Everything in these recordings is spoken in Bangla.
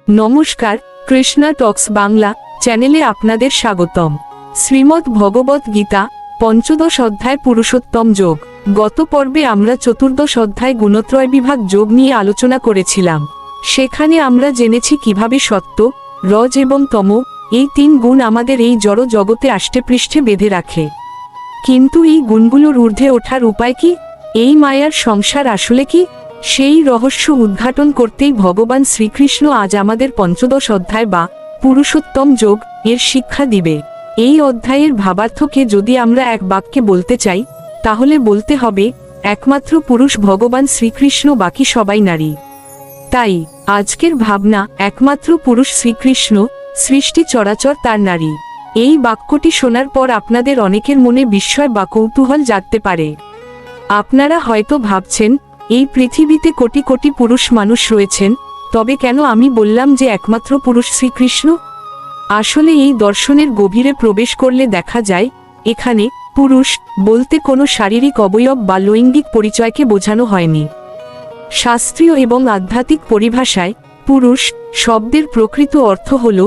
নমস্কার, কৃষ্ণা টক্স বাংলা চ্যানেলে আপনাদের স্বাগতম। শ্রীমদ্ ভগবত গীতা পঞ্চদশ অধ্যায় পুরুষোত্তম যোগ। গত পর্বে আমরা চতুর্দশ অধ্যায় গুণত্রয় বিভাগ যোগ নিয়ে আলোচনা করেছিলাম। সেখানে আমরা জেনেছি কিভাবে সত্য, রজ এবং তম এই তিন গুণ আমাদের এই জড় জগতে আষ্টেপৃষ্ঠে বেঁধে রাখে। কিন্তু এই গুণগুলোর ঊর্ধ্বে ওঠার উপায় কি? এই মায়ার সংসার আসলে কি? সেই রহস্য উদ্ঘাটন করতেই ভগবান শ্রীকৃষ্ণ আজ আমাদের পঞ্চদশ অধ্যায় বা পুরুষোত্তম যোগ এর শিক্ষা দিবে। এই অধ্যায়ের ভাবার্থকে যদি আমরা এক বাক্যে বলতে চাই, তাহলে বলতে হবে একমাত্র পুরুষ ভগবান শ্রীকৃষ্ণ, বাকি সবাই নারী। তাই আজকের ভাবনা একমাত্র পুরুষ শ্রীকৃষ্ণ, সৃষ্টি চরাচর তার নারী। এই বাক্যটি শোনার পর আপনাদের অনেকের মনে বিস্ময় বা কৌতূহল জাগতে পারে। আপনারা হয়তো ভাবছেন, এই পৃথিবীতে কোটি কোটি পুরুষ মানুষ রয়েছেন, তবে কেন আমি বললাম যে একমাত্র পুরুষ শ্রীকৃষ্ণ? আসলে এই দর্শনের গভীরে প্রবেশ করলে দেখা যায়, এখানে পুরুষ বলতে কোনো শারীরিক অবয়ব বা লৈঙ্গিক পরিচয়কে বোঝানো হয়নি। শাস্ত্রীয় এবং আধ্যাত্মিক পরিভাষায় পুরুষ শব্দের প্রকৃত অর্থ হল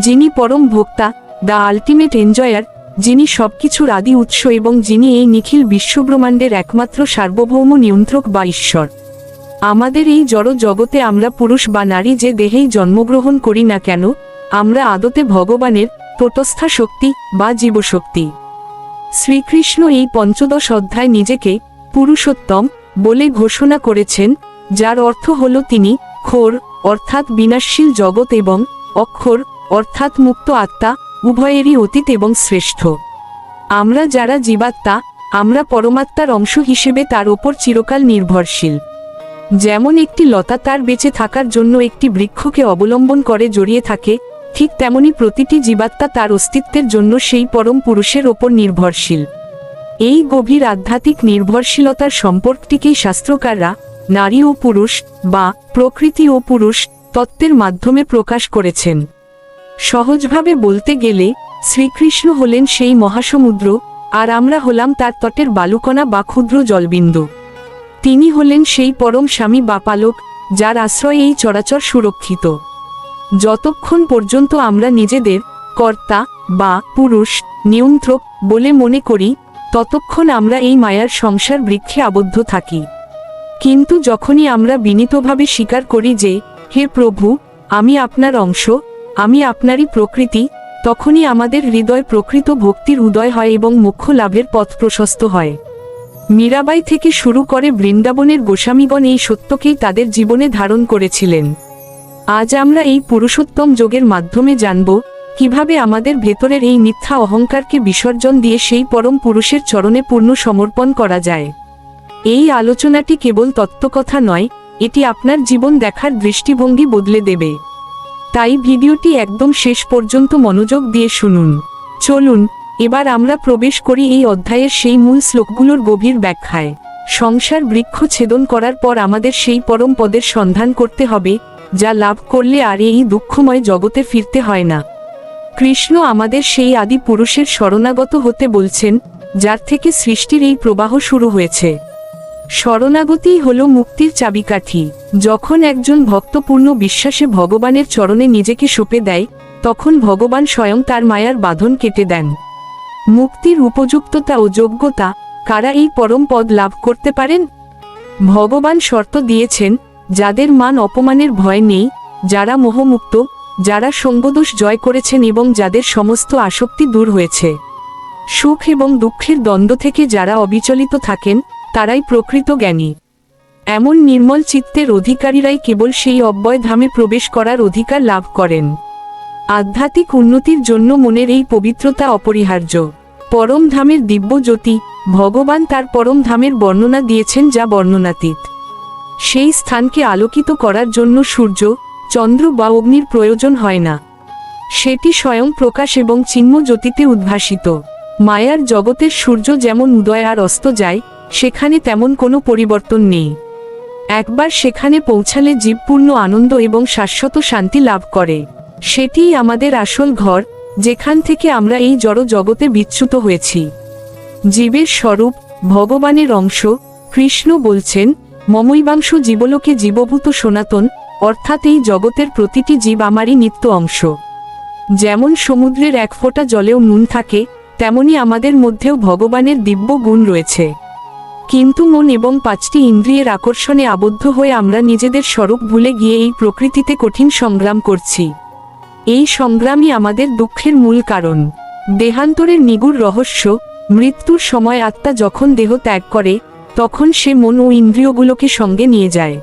যিনি পরম ভোক্তা, দ্য আল্টিমেট এনজয়ার, যিনি সবকিছুর আদি উৎস এবং যিনি এই নিখিল বিশ্বব্রহ্মাণ্ডের একমাত্র সার্বভৌম নিয়ন্ত্রক বা ঈশ্বর। আমাদের এই জড় জগতে আমরা পুরুষ বা নারী যে দেহেই জন্মগ্রহণ করি না কেন, আমরা আদতে ভগবানের তটস্থা শক্তি বা জীবশক্তি। শ্রীকৃষ্ণ এই পঞ্চদশ অধ্যায় নিজেকে পুরুষোত্তম বলে ঘোষণা করেছেন, যার অর্থ হল তিনি ক্ষোর অর্থাৎ বিনাশশীল জগৎ এবং অক্ষর অর্থাৎ মুক্ত আত্মা, উভয়েরই অতীত এবং শ্রেষ্ঠ। আমরা যারা জীবাত্মা, আমরা পরমাত্মার অংশ হিসেবে তার ওপর চিরকাল নির্ভরশীল। যেমন একটি লতা তার বেঁচে থাকার জন্য একটি বৃক্ষকে অবলম্বন করে জড়িয়ে থাকে, ঠিক তেমনি প্রতিটি জীবাত্মা তার অস্তিত্বের জন্য সেই পরম পুরুষের ওপর নির্ভরশীল। এই গভীর আধ্যাত্মিক নির্ভরশীলতার সম্পর্কটিকেই শাস্ত্রকাররা নারী ও পুরুষ বা প্রকৃতি ও পুরুষ তত্ত্বের মাধ্যমে প্রকাশ করেছেন। সহজভাবে বলতে গেলে শ্রীকৃষ্ণ হলেন সেই মহাসমুদ্র, আর আমরা হলাম তার তটের বালুকণা বা ক্ষুদ্র জলবিন্দু। তিনি হলেন সেই পরম স্বামী বা পালক, যার আশ্রয়ে এই চরাচর সুরক্ষিত। যতক্ষণ পর্যন্ত আমরা নিজেদের কর্তা বা পুরুষ নিয়ন্ত্রক বলে মনে করি, ততক্ষণ আমরা এই মায়ার সংসার বৃক্ষে আবদ্ধ থাকি। কিন্তু যখনই আমরা বিনীতভাবে স্বীকার করি যে, হে প্রভু, আমি আপনার অংশ, আমি আপনারই প্রকৃতি, তখনই আমাদের হৃদয় প্রকৃত ভক্তির উদয় হয় এবং মোক্ষ লাভের পথ প্রশস্ত হয়। মীরাবাই থেকে শুরু করে বৃন্দাবনের গোস্বামীগণ এই সত্যকেই তাদের জীবনে ধারণ করেছিলেন। আজ আমরা এই পুরুষোত্তম যোগের মাধ্যমে জানব কিভাবে আমাদের ভেতরের এই মিথ্যা অহংকারকে বিসর্জন দিয়ে সেই পরম পুরুষের চরণে পূর্ণ সমর্পণ করা যায়। এই আলোচনাটি কেবল তত্ত্বকথা নয়, এটি আপনার জীবন দেখার দৃষ্টিভঙ্গি বদলে দেবে। তাই ভিডিওটি একদম শেষ পর্যন্ত মনোযোগ দিয়ে শুনুন। চলুন এবার আমরা প্রবেশ করি এই অধ্যায়ের সেই মূল শ্লোকগুলোর গভীর ব্যাখ্যায়। সংসার বৃক্ষ ছেদন করার পর আমাদের সেই পরম পদের সন্ধান করতে হবে, যা লাভ করলে আর এই দুঃখময় জগতে ফিরতে হয় না। কৃষ্ণ আমাদের সেই আদি পুরুষের শরণাগত হতে বলছেন, যার থেকে সৃষ্টির এই প্রবাহ শুরু হয়েছে। শরণাগতিই হল মুক্তির চাবিকাঠি। যখন একজন ভক্তপূর্ণ বিশ্বাসে ভগবানের চরণে নিজেকে সঁপে দেয়, তখন ভগবান স্বয়ং তার মায়ার বাঁধন কেটে দেন। মুক্তির উপযুক্ততা ও যোগ্যতা কারা এই পরম পদ লাভ করতে পারেন? ভগবান শর্ত দিয়েছেন, যাদের মান অপমানের ভয় নেই, যারা মোহমুক্ত, যারা সঙ্গদোষ জয় করেছেন এবং যাদের সমস্ত আসক্তি দূর হয়েছে। সুখ এবং দুঃখের দ্বন্দ্ব থেকে যারা অবিচলিত থাকেন, তারাই প্রকৃত জ্ঞানী। এমন নির্মল চিত্তের অধিকারীরাই কেবল সেই অব্যয় ধামে প্রবেশ করার অধিকার লাভ করেন। আধ্যাত্মিক উন্নতির জন্য মনের এই পবিত্রতা অপরিহার্য। পরম ধামের দিব্য জ্যোতি, ভগবান তার পরম ধামের বর্ণনা দিয়েছেন, যা বর্ণনাতীত। সেই স্থানকে আলোকিত করার জন্য সূর্য, চন্দ্র বা অগ্নির প্রয়োজন হয় না। সেটি স্বয়ং প্রকাশ এবং চিন্ম জ্যোতিতে উদ্ভাসিত। মায়ার জগতের সূর্য যেমন উদয় আর অস্ত যায়, সেখানে তেমন কোনো পরিবর্তন নেই। একবার সেখানে পৌঁছালে জীব পূর্ণ আনন্দ এবং শাশ্বত শান্তি লাভ করে। সেটিই আমাদের আসল ঘর, যেখান থেকে আমরা এই জড় জগতে বিচ্যুত হয়েছি। জীবের স্বরূপ, ভগবানের অংশ। কৃষ্ণ বলছেন, মমৈবাংশ জীবলোকে জীবভূত সনাতন, অর্থাৎ এই জগতের প্রতিটি জীব আমারই নিত্য অংশ। যেমন সমুদ্রের এক ফোঁটা জলেও নুন থাকে, তেমনি আমাদের মধ্যেও ভগবানের দিব্য গুণ রয়েছে। কিন্তু মন এবং 5টি ইন্দ্রিয়ের আকর্ষণে আবদ্ধ হয়ে আমরা নিজেদের স্বরূপ ভুলে গিয়ে এই প্রকৃতিতে কঠিন সংগ্রাম করছি। এই সংগ্রামই আমাদের দুঃখের মূল কারণ। দেহান্তরের নিগূঢ় রহস্য, মৃত্যুর সময় আত্মা যখন দেহ ত্যাগ করে, তখন সে মন ও ইন্দ্রিয়গুলোকে সঙ্গে নিয়ে যায়।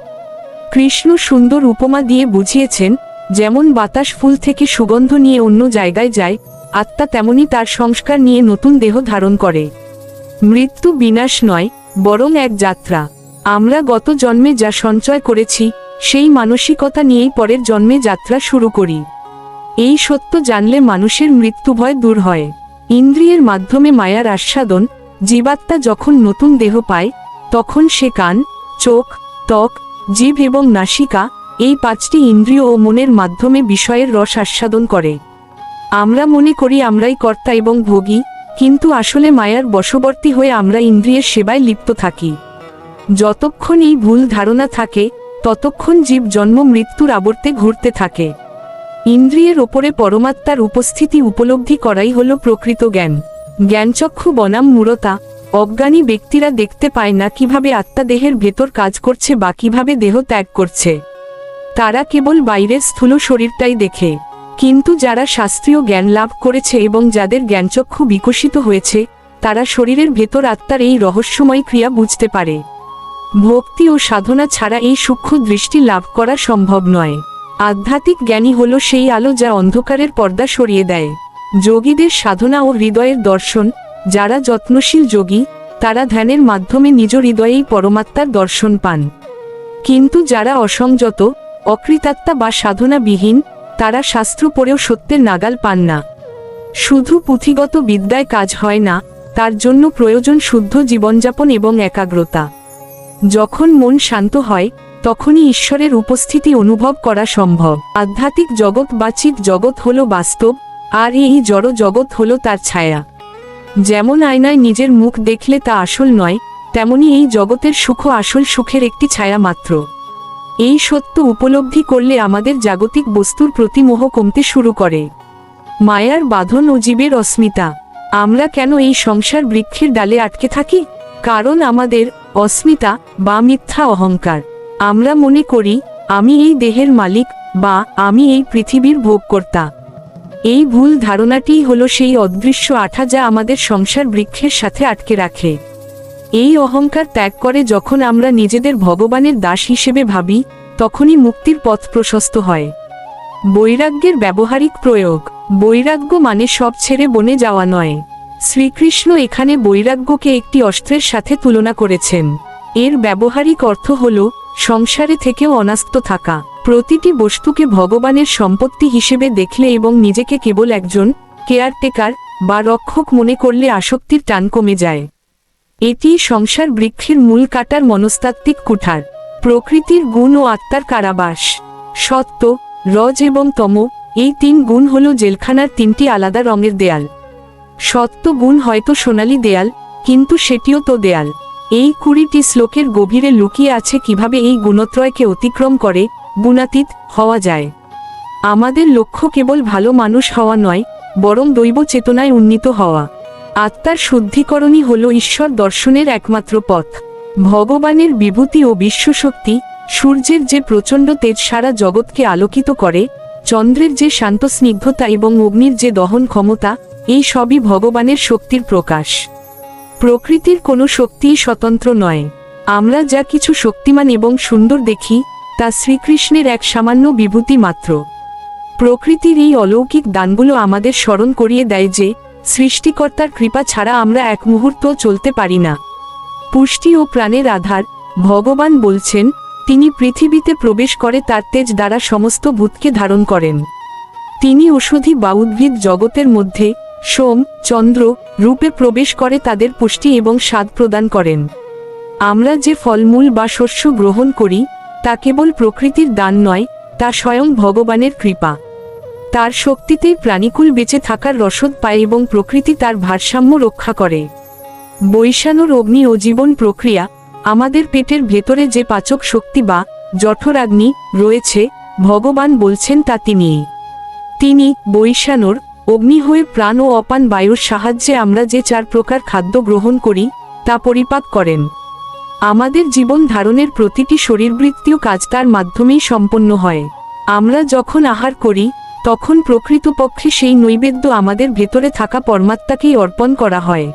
কৃষ্ণ সুন্দর উপমা দিয়ে বুঝিয়েছেন, যেমন বাতাস ফুল থেকে সুগন্ধ নিয়ে অন্য জায়গায় যায়, আত্মা তেমনি তার সংস্কার নিয়ে নতুন দেহ ধারণ করে। মৃত্যু বিনাশ নয়, বরং এক যাত্রা। আমরা গত জন্মে যা সঞ্চয় করেছি, সেই মানসিকতা নিয়েই পরের জন্মে যাত্রা শুরু করি। এই সত্য জানলে মানুষের মৃত্যুভয় দূর হয়। ইন্দ্রিয়ের মাধ্যমে মায়ার আস্বাদন, জীবাত্মা যখন নতুন দেহ পায়, তখন সে কান, চোখ, ত্বক, জিভ এবং নাসিকা, এই 5টি ইন্দ্রিয় ও মনের মাধ্যমে বিষয়ের রস আস্বাদন করে। আমরা মনে করি আমরাই কর্তা এবং ভোগী, কিন্তু আসলে মায়ার বশবর্তী হয়ে আমরা ইন্দ্রিয়ের সেবায় লিপ্ত থাকি। যতক্ষণ এই ভুল ধারণা থাকে, ততক্ষণ জীব জন্ম মৃত্যুর আবর্তে ঘুরতে থাকে। ইন্দ্রিয়ের ওপরে পরমাত্মার উপস্থিতি উপলব্ধি করাই হল প্রকৃত জ্ঞান। জ্ঞানচক্ষু বনাম মূঢ়তা। অজ্ঞানী ব্যক্তিরা দেখতে পায় না কিভাবে আত্মা দেহের ভেতর কাজ করছে বা কিভাবে দেহ ত্যাগ করছে। তারা কেবল বাইরের স্থূল শরীরটাই দেখে। কিন্তু যারা শাস্ত্রীয় জ্ঞান লাভ করেছে এবং যাদের জ্ঞানচক্ষু বিকশিত হয়েছে, তারা শরীরের ভেতর আত্মার এই রহস্যময় ক্রিয়া বুঝতে পারে। ভক্তি ও সাধনা ছাড়া এই সূক্ষ্ম দৃষ্টি লাভ করা সম্ভব নয়। আধ্যাত্মিক জ্ঞানী হল সেই আলো যা অন্ধকারের পর্দা সরিয়ে দেয়। যোগীদের সাধনা ও হৃদয়ের দর্শন। যারা যত্নশীল যোগী, তারা ধ্যানের মাধ্যমে নিজ হৃদয়েই পরমাত্মার দর্শন পান। কিন্তু যারা অসংযত, অকৃতাত্মা বা সাধনাবিহীন, তারা শাস্ত্র পড়েও সত্যের নাগাল পান না। শুধু পুঁথিগত বিদ্যায় কাজ হয় না, তার জন্য প্রয়োজন শুদ্ধ জীবনযাপন এবং একাগ্রতা। যখন মন শান্ত হয়, তখনই ঈশ্বরের উপস্থিতি অনুভব করা সম্ভব। আধ্যাত্মিক জগৎ বা চিৎ জগৎ হল বাস্তব, আর এই জড় জগৎ হল তার ছায়া। যেমন আয়নায় নিজের মুখ দেখলে তা আসল নয়, তেমনি এই জগতের সুখ আসল সুখের একটি ছায়া মাত্র। এই সত্য উপলব্ধি করলে আমাদের জাগতিক বস্তুর প্রতি মোহ কমতে শুরু করে। মায়ার বাঁধন ও জীবের অস্মিতা। আমরা কেন এই সংসার বৃক্ষের ডালে আটকে থাকি? কারণ আমাদের অস্মিতা বা মিথ্যা অহংকার। আমরা মনে করি, আমি এই দেহের মালিক, বা আমি এই পৃথিবীর ভোগকর্তা। এই ভুল ধারণাটিই হলো সেই অদৃশ্য আঠা যা আমাদের সংসার বৃক্ষের সাথে আটকে রাখে। এই অহংকার ত্যাগ করে যখন আমরা নিজেদের ভগবানের দাস হিসেবে ভাবি, তখনই মুক্তির পথ প্রশস্ত হয়। বৈরাগ্যের ব্যবহারিক প্রয়োগ। বৈরাগ্য মানে সব ছেড়ে বনে যাওয়া নয়। শ্রীকৃষ্ণ এখানে বৈরাগ্যকে একটি অস্ত্রের সাথে তুলনা করেছেন। এর ব্যবহারিক অর্থ হল সংসারে থেকেও অনাস্ত থাকা, প্রতিটি বস্তুকে ভগবানের সম্পত্তি হিসেবে দেখলে এবং নিজেকে কেবল একজন কেয়ারটেকার বা রক্ষক মনে করলে আসক্তির টান কমে যায়। এটি সংসার বৃক্ষের মূল কাটার মনস্তাত্ত্বিক কুঠার। প্রকৃতির গুণ ও আত্মার কারাবাস। সত্য, রজ এবং তম, এই 3 গুণ হল জেলখানার 3টি আলাদা রঙের দেয়াল। সত্য গুণ হয়তো সোনালী দেয়াল, কিন্তু সেটিও তো দেয়াল। এই 20টি শ্লোকের গভীরে লুকিয়ে আছে কিভাবে এই গুণত্রয়কে অতিক্রম করে গুণাতীত হওয়া যায়। আমাদের লক্ষ্য কেবল ভালো মানুষ হওয়া নয়, বরং দৈব চেতনায় উন্নীত হওয়া। আত্মার শুদ্ধিকরণই হল ঈশ্বর দর্শনের একমাত্র পথ। ভগবানের বিভূতি ও বিশ্বশক্তি, সূর্যের যে প্রচণ্ড তেজ সারা জগৎকে আলোকিত করে, চন্দ্রের যে শান্ত স্নিগ্ধতা এবং অগ্নির যে দহন ক্ষমতা, এই সবই ভগবানের শক্তির প্রকাশ। প্রকৃতির কোনো শক্তিই স্বতন্ত্র নয়। আমরা যা কিছু শক্তিমান এবং সুন্দর দেখি, তা শ্রীকৃষ্ণের এক সামান্য বিভূতি মাত্র। প্রকৃতির এই অলৌকিক দানগুলো আমাদের স্মরণ করিয়ে দেয় যে, সৃষ্টিকর্তার কৃপা ছাড়া আমরা এক মুহূর্তও চলতে পারি না। পুষ্টি ও প্রাণের আধার। ভগবান বলছেন, তিনি পৃথিবীতে প্রবেশ করে তার তেজ দ্বারা সমস্ত ভূতকে ধারণ করেন। তিনি ঔষধি বা উদ্ভিদ জগতের মধ্যে সোম, চন্দ্র রূপে প্রবেশ করে তাদের পুষ্টি এবং স্বাদ প্রদান করেন। আমরা যে ফলমূল বা শস্য গ্রহণ করি, তা কেবল প্রকৃতির দান নয়, তা স্বয়ং ভগবানের কৃপা। তার শক্তিতেই প্রাণীকুল বেঁচে থাকার রসদ পায় এবং প্রকৃতি তার ভারসাম্য রক্ষা করে। বৈষাণুর অগ্নি ও জীবন প্রক্রিয়া। আমাদের পেটের ভেতরে যে পাচক শক্তি বা জঠরাগ্নি রয়েছে, ভগবান বলছেন তা তিনি বৈশানোর অগ্নি হয়ে প্রাণ ও অপান বায়ুর সাহায্যে আমরা যে 4 প্রকার খাদ্য গ্রহণ করি তা পরিপাক করেন। আমাদের জীবন ধারণের প্রতিটি শরীরবৃত্তীয় কাজ তার মাধ্যমেই সম্পন্ন হয়। আমরা যখন আহার করি তখন প্রকৃতপক্ষে সেই নৈবেদ্য আমাদের ভেতরে থাকা পরমাত্মাকেই অর্পণ করা হয়।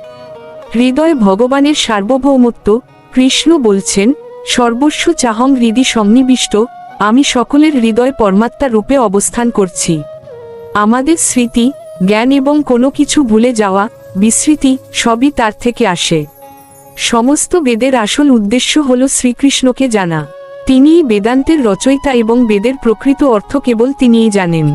হৃদয় ভগবানের সার্বভৌমত্ব। কৃষ্ণ বলছেন, সর্বস্ব চাহং হৃদি সন্নিবিষ্ট, আমি সকলের হৃদয় পরমাত্মা রূপে অবস্থান করছি। আমাদের স্মৃতি, জ্ঞান এবং কোনো কিছু ভুলে যাওয়া, বিস্মৃতি সবই তার থেকে আসে। সমস্ত বেদের আসল উদ্দেশ্য হল শ্রীকৃষ্ণকে জানা। তিনিই বেদান্তের রচয়িতা এবং বেদের প্রকৃত অর্থ কেবল তিনিই জানেন।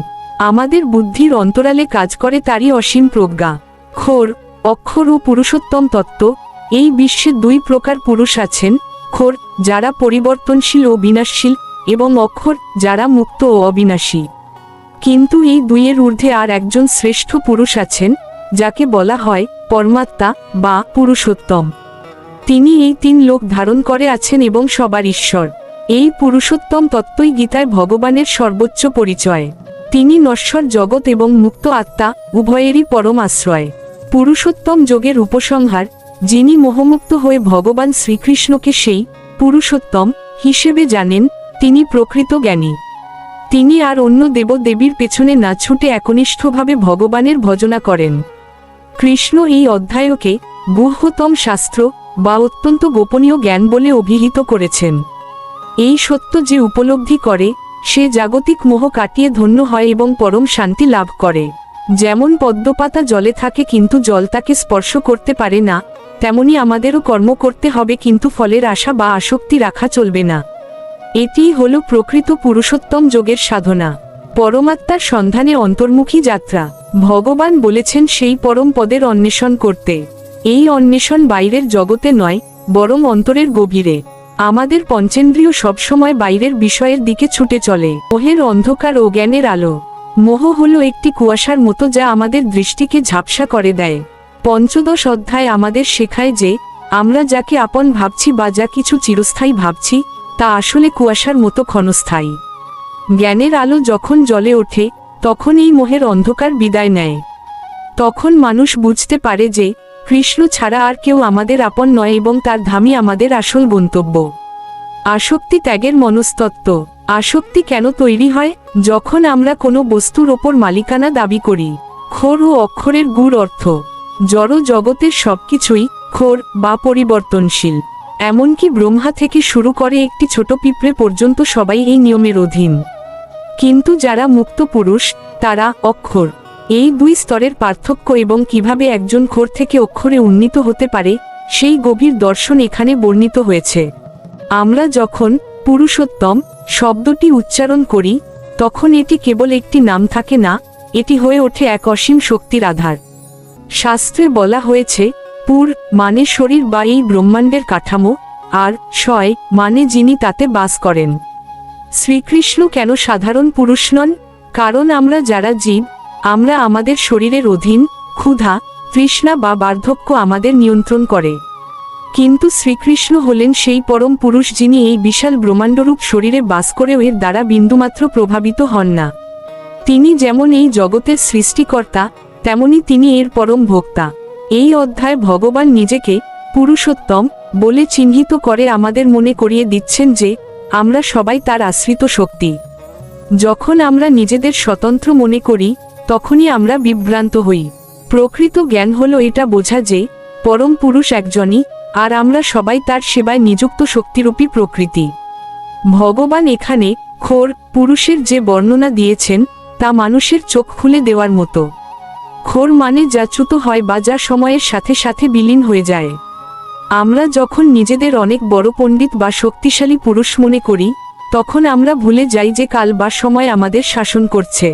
আমাদের বুদ্ধির অন্তরালে কাজ করে তারই অসীম প্রজ্ঞা। ক্ষোর, অক্ষর ও পুরুষোত্তম তত্ত্ব। এই বিশ্বে 2 প্রকার পুরুষ আছেন, ক্ষোর যারা পরিবর্তনশীল ও বিনাশশীল, এবং অক্ষর যারা মুক্ত ও অবিনাশী। কিন্তু এই 2-এর ঊর্ধ্বে আর একজন শ্রেষ্ঠ পুরুষ আছেন, যাকে বলা হয় পরমাত্মা বা পুরুষোত্তম। তিনি এই 3 লোক ধারণ করে আছেন এবং সবার ঈশ্বর। এই পুরুষোত্তম তত্ত্বই গীতায় ভগবানের সর্বোচ্চ পরিচয়। তিনি নশ্বর জগৎ এবং মুক্ত আত্মা উভয়েরই পরম আশ্রয়। পুরুষোত্তম যোগের উপসংহার, যিনি মোহমুক্ত হয়ে ভগবান শ্রীকৃষ্ণকে সেই পুরুষোত্তম হিসেবে জানেন, তিনি প্রকৃত জ্ঞানী। তিনি আর অন্য দেবদেবীর পেছনে না ছুটে একনিষ্ঠভাবে ভগবানের ভজনা করেন। কৃষ্ণ এই অধ্যায়কে গুহ্যতম শাস্ত্র বা অত্যন্ত গোপনীয় জ্ঞান বলে অভিহিত করেছেন। এই সত্য যে উপলব্ধি করে সে জাগতিক মোহ কাটিয়ে ধন্য হয় এবং পরম শান্তি লাভ করে। যেমন পদ্মপাতা জলে থাকে কিন্তু জল তাকে স্পর্শ করতে পারে না, তেমনি আমাদেরও কর্ম করতে হবে কিন্তু ফলের আশা বা আসক্তি রাখা চলবে না। এটিই হল প্রকৃত পুরুষোত্তম যোগের সাধনা, পরমাত্মার সন্ধানে অন্তর্মুখী যাত্রা। ভগবান বলেছেন সেই পরম পদের অন্বেষণ করতে। এই অন্বেষণ বাইরের জগতে নয়, বরং অন্তরের গভীরে। আমাদের পঞ্চেন্দ্রিয় সবসময় বাইরের বিষয়ের দিকে ছুটে চলে। মোহের অন্ধকার ও জ্ঞানের আলো। মোহ হলো একটি কুয়াশার মতো যা আমাদের দৃষ্টিকে ঝাপসা করে দেয়। পঞ্চদশ অধ্যায় আমাদের শেখায় যে আমরা যাকে আপন ভাবছি বা যা কিছু চিরস্থায়ী ভাবছি তা আসলে কুয়াশার মতো ক্ষণস্থায়ী। জ্ঞানের আলো যখন জ্বলে ওঠে তখন এই মোহের অন্ধকার বিদায় নেয়। তখন মানুষ বুঝতে পারে যে কৃষ্ণ ছাড়া আর কেউ আমাদের আপন নয় এবং তার ধামই আমাদের আসল গন্তব্য। আসক্তি ত্যাগের মনস্তত্ত্ব। আসক্তি কেন তৈরি হয়? যখন আমরা কোনো বস্তুর ওপর মালিকানা দাবি করি। ক্ষোর ও অক্ষরের গূঢ় অর্থ, জড় জগতের সবকিছুই ক্ষোর বা পরিবর্তনশীল। এমনকি ব্রহ্মা থেকে শুরু করে একটি ছোট পিঁপড়ে পর্যন্ত সবাই এই নিয়মের অধীন। কিন্তু যারা মুক্ত পুরুষ তারা অক্ষর। এই 2 স্তরের পার্থক্য এবং কিভাবে একজন ক্ষোর থেকে অক্ষরে উন্নীত হতে পারে সেই গভীর দর্শন এখানে বর্ণিত হয়েছে। আমরা যখন পুরুষোত্তম শব্দটি উচ্চারণ করি তখন এটি কেবল একটি নাম থাকে না, এটি হয়ে ওঠে এক অসীম শক্তির আধার। শাস্ত্রে বলা হয়েছে পুর মানে শরীর বা এই ব্রহ্মাণ্ডের কাঠামো, আর শয় মানে যিনি তাতে বাস করেন। শ্রীকৃষ্ণ কেন সাধারণ পুরুষ নন? কারণ আমরা যারা জীব, আমরা আমাদের শরীরের অধীন। ক্ষুধা, তৃষ্ণা বা বার্ধক্য আমাদের নিয়ন্ত্রণ করে। কিন্তু শ্রীকৃষ্ণ হলেন সেই পরম পুরুষ যিনি এই বিশাল ব্রহ্মাণ্ডরূপ শরীরে বাস করেও এর দ্বারা বিন্দুমাত্র প্রভাবিত হন না। তিনি যেমন এই জগতের সৃষ্টিকর্তা, তেমনি তিনি এর পরম ভোক্তা। এই অধ্যায় ভগবান নিজেকে পুরুষোত্তম বলে চিহ্নিত করে আমাদের মনে করিয়ে দিচ্ছেন যে আমরা সবাই তার আশ্রিত শক্তি। যখন আমরা নিজেদের স্বতন্ত্র মনে করি তখনই আমরা বিভ্রান্ত হই। প্রকৃত জ্ঞান হলো এটা বোঝা যে পরম পুরুষ একজনই, আর আমরা সবাই তার সেবায় নিযুক্ত শক্তিরূপী প্রকৃতি। ভগবান এখানে ক্ষোর পুরুষের যে বর্ণনা দিয়েছেন তা মানুষের চোখ খুলে দেওয়ার মতো। ক্ষোর মানে যা চ্যুত হয় বা যা সময়ের সাথে সাথে বিলীন হয়ে যায়। আমরা যখন নিজেদের অনেক বড় পণ্ডিত বা শক্তিশালী পুরুষ মনে করি তখন আমরা ভুলে যাই যে কাল বা সময় আমাদের শাসন করছে।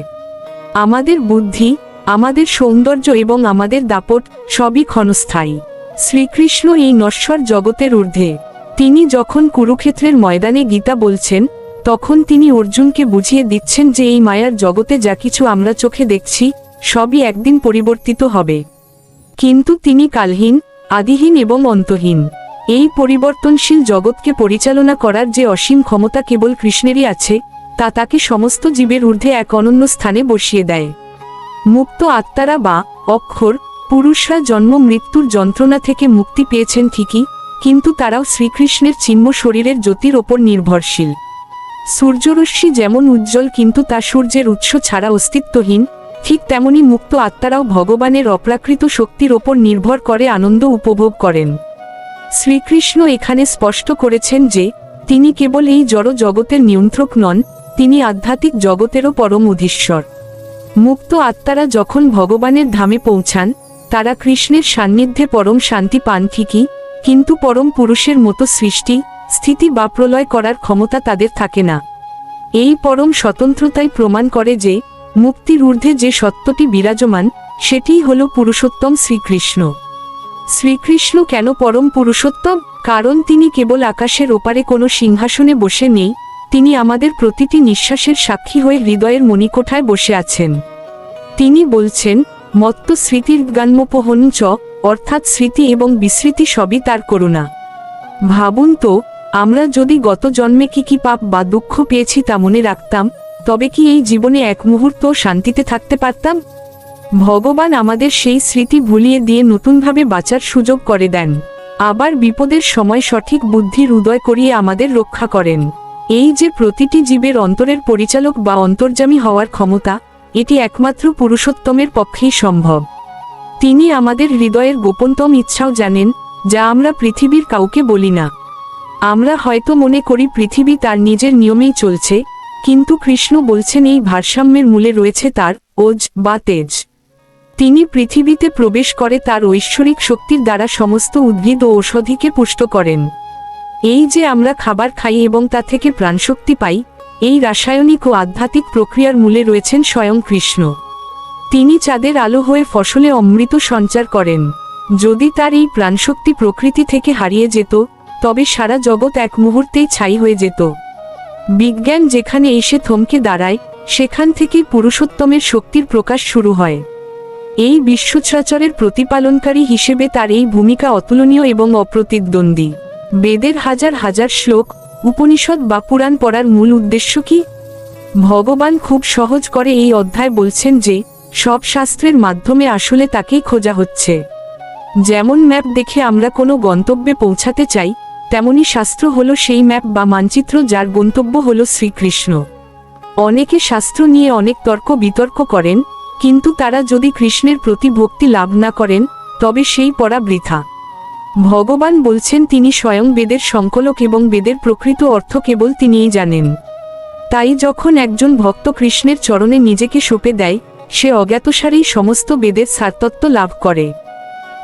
আমাদের বুদ্ধি, আমাদের সৌন্দর্য এবং আমাদের দাপট সবই ক্ষণস্থায়ী। শ্রীকৃষ্ণ এই নশ্বর জগতের ঊর্ধ্বে। তিনি যখন কুরুক্ষেত্রের ময়দানে গীতা বলছেন তখন তিনি অর্জুনকে বুঝিয়ে দিচ্ছেন যে এই মায়ার জগতে যা কিছু আমরা চোখে দেখছি সবই একদিন পরিবর্তিত হবে। কিন্তু তিনি কালহীন, আদিহীন এবং অন্তহীন। এই পরিবর্তনশীল জগৎকে পরিচালনা করার যে অসীম ক্ষমতা কেবল কৃষ্ণেরই আছে, তা তাকে সমস্ত জীবের ঊর্ধ্বে এক অনন্য স্থানে বসিয়ে দেয়। মুক্ত আত্মারা বা অক্ষর পুরুষরা জন্ম মৃত্যুর যন্ত্রণা থেকে মুক্তি পেয়েছেন ঠিকই, কিন্তু তারাও শ্রীকৃষ্ণের চিন্ম শরীরের জ্যোতির ওপর নির্ভরশীল। সূর্যরশ্মি যেমন উজ্জ্বল কিন্তু তা সূর্যের উৎস ছাড়া অস্তিত্বহীন, ঠিক তেমনি মুক্ত আত্মারাও ভগবানের অপ্রাকৃত শক্তির ওপর নির্ভর করে আনন্দ উপভোগ করেন। শ্রীকৃষ্ণ এখানে স্পষ্ট করেছেন যে তিনি কেবল এই জড় জগতের নিয়ন্ত্রক নন, তিনি আধ্যাত্মিক জগতেরও পরম অধীশ্বর। মুক্ত আত্মারা যখন ভগবানের ধামে পৌঁছান, তারা কৃষ্ণের সান্নিধ্যে পরম শান্তি পান ঠিকই, কিন্তু পরম পুরুষের মতো সৃষ্টি, স্থিতি বা প্রলয় করার ক্ষমতা তাদের থাকে না। এই পরম স্বতন্ত্রতাই প্রমাণ করে যে মুক্তির ঊর্ধ্বে যে সত্যটি বিরাজমান, সেটিই হল পুরুষোত্তম শ্রীকৃষ্ণ। শ্রীকৃষ্ণ কেন পরম পুরুষোত্তম? কারণ তিনি কেবল আকাশের ওপারে কোনো সিংহাসনে বসে নেই, তিনি আমাদের প্রতিটি নিঃশ্বাসের সাক্ষী হয়ে হৃদয়ের মণিকোঠায় বসে আছেন। তিনি বলছেন, মত্ত স্মৃতির্জ্ঞানমোপহং চ, অর্থাৎ স্মৃতি এবং বিস্মৃতি সবই তার করুণা। ভাবুন তো, আমরা যদি গত জন্মে কি পাপ বা দুঃখ পেয়েছি তা মনে রাখতাম, তবে কি এই জীবনে এক মুহূর্ত শান্তিতে থাকতে পারতাম? ভগবান আমাদের সেই স্মৃতি ভুলিয়ে দিয়ে নতুনভাবে বাঁচার সুযোগ করে দেন, আবার বিপদের সময় সঠিক বুদ্ধির উদয় করিয়ে আমাদের রক্ষা করেন। এই যে প্রতিটি জীবের অন্তরের পরিচালক বা অন্তর্যামী হওয়ার ক্ষমতা, এটি একমাত্র পুরুষোত্তমের পক্ষেই সম্ভব। তিনি আমাদের হৃদয়ের গোপনতম ইচ্ছাও জানেন, যা আমরা পৃথিবীর কাউকে বলি না। আমরা হয়তো মনে করি পৃথিবী তার নিজের নিয়মেই চলছে, কিন্তু কৃষ্ণ বলছেন এই ভারসাম্যের মূলে রয়েছে তার ওজ বা তেজ। তিনি পৃথিবীতে প্রবেশ করে তার ঐশ্বরিক শক্তির দ্বারা সমস্ত উদ্ভিদ ও ঔষধিকে পুষ্ট করেন। এই যে আমরা খাবার খাই এবং তা থেকে প্রাণশক্তি পাই, এই রাসায়নিক ও আধ্যাত্মিক প্রক্রিয়ার মূলে রয়েছেন স্বয়ং কৃষ্ণ। তিনি চাঁদের আলো হয়ে ফসলে অমৃত সঞ্চার করেন। যদি তার এই প্রাণশক্তি প্রকৃতি থেকে হারিয়ে যেত, তবে সারা জগৎ এক মুহূর্তেই ছাই হয়ে যেত। বিজ্ঞান যেখানে এসে থমকে দাঁড়ায়, সেখান থেকেই পুরুষোত্তমের শক্তির প্রকাশ শুরু হয়। এই বিশ্বচরাচরের প্রতিপালনকারী হিসেবে তার এই ভূমিকা অতুলনীয় এবং অপ্রতিদ্বন্দ্বী। বেদের হাজার হাজার শ্লোক, উপনিষদ বা পুরাণ পড়ার মূল উদ্দেশ্য কি? ভগবান খুব সহজ করে এই অধ্যায় বলছেন যে সব শাস্ত্রের মাধ্যমে আসলে তাকেই খোঁজা হচ্ছে। যেমন ম্যাপ দেখে আমরা কোনো গন্তব্যে পৌঁছাতে চাই, তেমনি শাস্ত্র হলো সেই ম্যাপ বা মানচিত্র যার গন্তব্য হলো শ্রীকৃষ্ণ। অনেকে শাস্ত্র নিয়ে অনেক তর্ক বিতর্ক করেন, কিন্তু তারা যদি কৃষ্ণের প্রতি ভক্তি লাভ না করেন, তবে সেই পড়া বৃথা। ভগবান বলছেন তিনি স্বয়ং বেদের সংকলক এবং বেদের প্রকৃত অর্থ কেবল তিনিই জানেন। তাই যখন একজন ভক্ত কৃষ্ণের চরণে নিজেকে সঁপে দেয়, সে অজ্ঞাতসারেই সমস্ত বেদের সারতত্ত্ব লাভ করে।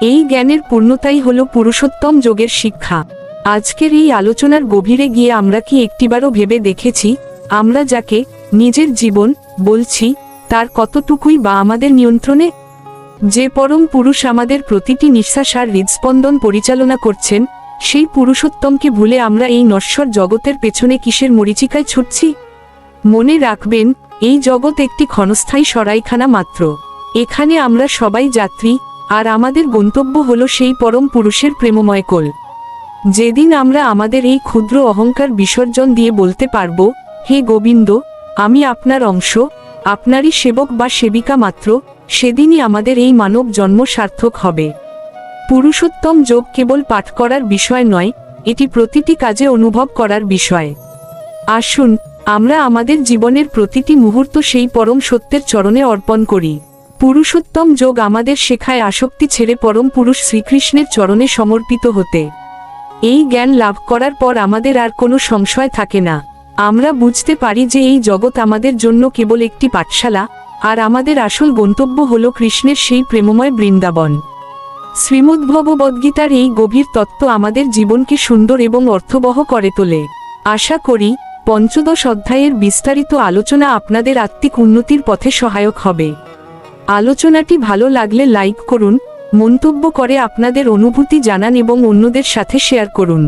এই জ্ঞানের পূর্ণতাই হল পুরুষোত্তম যোগের শিক্ষা। আজকের এই আলোচনার গভীরে গিয়ে আমরা কি একটিবারও ভেবে দেখেছি, আমরা যাকে নিজের জীবন বলছি, তার কতটুকুই বা আমাদের নিয়ন্ত্রণে? যে পরম পুরুষ আমাদের প্রতিটি নিঃশ্বাস আর হৃদস্পন্দন পরিচালনা করছেন, সেই পুরুষোত্তমকে ভুলে আমরা এই নশ্বর জগতের পেছনে কিসের মরীচিকায় ছুটছি? মনে রাখবেন, এই জগৎ একটি ক্ষণস্থায়ী সরাইখানা মাত্র। এখানে আমরা সবাই যাত্রী, আর আমাদের গন্তব্য হলো সেই পরম পুরুষের প্রেমময় কোল। যেদিন আমরা আমাদের এই ক্ষুদ্র অহংকার বিসর্জন দিয়ে বলতে পারব, হে গোবিন্দ, আমি আপনার অংশ, আপনারই সেবক বা সেবিকা মাত্র, সেদিনই আমাদের এই মানব জন্ম সার্থক হবে। পুরুষোত্তম যোগ কেবল পাঠ করার বিষয় নয়, এটি প্রতিটি কাজে অনুভব করার বিষয়। আসুন, আমরা আমাদের জীবনের প্রতিটি মুহূর্ত সেই পরম সত্যের চরণে অর্পণ করি। পুরুষোত্তম যোগ আমাদের শেখায় আসক্তি ছেড়ে পরম পুরুষ শ্রীকৃষ্ণের চরণে সমর্পিত হতে। এই জ্ঞান লাভ করার পর আমাদের আর কোনো সংশয় থাকে না। আমরা বুঝতে পারি যে এই জগৎ আমাদের জন্য কেবল একটি পাঠশালা, আর আমাদের আসল গন্তব্য হল কৃষ্ণের সেই প্রেমময় বৃন্দাবন। শ্রীমদ্ভগবদ্গীতার এই গভীর তত্ত্ব আমাদের জীবনকে সুন্দর এবং অর্থবহ করে তোলে। আশা করি পঞ্চদশ অধ্যায়ের বিস্তারিত আলোচনা আপনাদের আত্মিক উন্নতির পথে সহায়ক হবে। আলোচনাটি ভালো লাগলে লাইক করুন, মন্তব্য করে আপনাদের অনুভূতি জানান এবং অন্যদের সাথে শেয়ার করুন।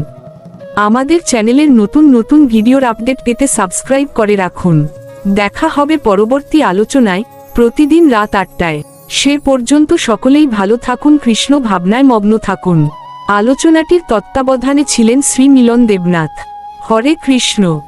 আমাদের চ্যানেলের নতুন নতুন ভিডিওর আপডেট পেতে সাবস্ক্রাইব করে রাখুন। দেখা হবে পরবর্তী আলোচনায়, প্রতিদিন রাত ৮টায়। সে পর্যন্ত সকলেই ভালো থাকুন, কৃষ্ণ ভাবনায় মগ্ন থাকুন। আলোচনাটির তত্ত্বাবধানে ছিলেন শ্রী মিলন দেবনাথ। হরে কৃষ্ণ।